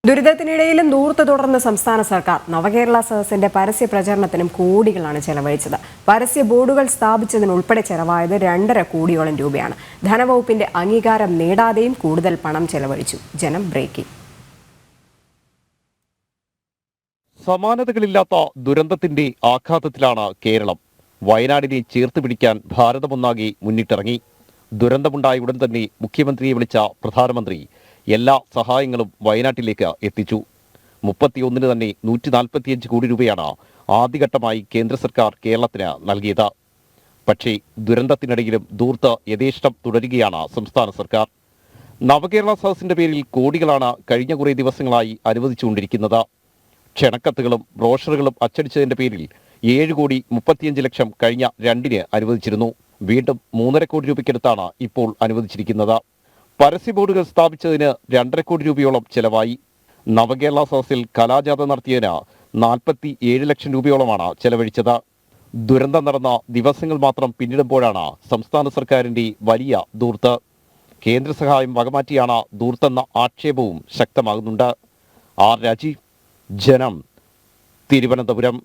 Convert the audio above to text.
ദുരിതത്തിനിടയിലും ദൂർത്ത് തുടർന്ന് സംസ്ഥാന സർക്കാർ നവകേരള സദസ്സിന്റെ പരസ്യ പ്രചരണത്തിനും കോടികളാണ് ചെലവഴിച്ചത്. പരസ്യ ബോർഡുകൾ സ്ഥാപിച്ചതിനുൾപ്പെടെ ചെലവായത് 2.5 കോടിയോളം രൂപയാണ്. ധനവകുപ്പിന്റെ അംഗീകാരം നേടാതെയും കൂടുതൽ പണം ചെലവഴിച്ചു. ജനം ബ്രേക്കിംഗ്. സമാനതകളില്ലാത്ത ദുരന്തത്തിന്റെ ആഘാതത്തിലാണ് കേരളം. വയനാടിനെ ചേർത്ത് പിടിക്കാൻ ഭാരതമൊന്നാകെ മുന്നിട്ടിറങ്ങി. ദുരന്തമുണ്ടായ ഉടൻ തന്നെ മുഖ്യമന്ത്രിയെ വിളിച്ച പ്രധാനമന്ത്രി എല്ലാ സഹായങ്ങളും വയനാട്ടിലേക്ക് എത്തിച്ചു. 31 തന്നെ 145 കോടി രൂപയാണ് ആദ്യഘട്ടമായി കേന്ദ്ര സർക്കാർ കേരളത്തിന് നൽകിയത്. പക്ഷേ ദുരന്തത്തിനിടയിലും ധൂർത്ത് യഥേഷ്ടം തുടരുകയാണ് സംസ്ഥാന സർക്കാർ. നവകേരള സദസ്സിന്റെ പേരിൽ കോടികളാണ് കഴിഞ്ഞ കുറേ ദിവസങ്ങളായി അനുവദിച്ചുകൊണ്ടിരിക്കുന്നത്. ക്ഷണക്കത്തുകളും ബ്രോഷറുകളും അച്ചടിച്ചതിന്റെ പേരിൽ 7,35,00,000 കഴിഞ്ഞ 2-ന് അനുവദിച്ചിരുന്നു. വീണ്ടും 3.5 കോടി രൂപയ്ക്കടുത്താണ് ഇപ്പോൾ അനുവദിച്ചിരിക്കുന്നത്. പരസ്യ ബോർഡുകൾ സ്ഥാപിച്ചതിന് 2.5 കോടി രൂപയോളം ചെലവായി. നവകേരള സദസ്സിൽ കലാജാഥ നടത്തിയതിന് 47 ലക്ഷം രൂപയോളമാണ് ചെലവഴിച്ചത്. ദുരന്തം നടന്ന ദിവസങ്ങൾ മാത്രം പിന്നിടുമ്പോഴാണ് സംസ്ഥാന സർക്കാരിന്റെ വലിയ ധൂർത്ത്. കേന്ദ്ര സഹായം വകമാറ്റിയാണ് ധൂർത്തെന്ന ആക്ഷേപവും ശക്തമാകുന്നുണ്ട്. ആർ രാജീവ്, ജനം, തിരുവനന്തപുരം.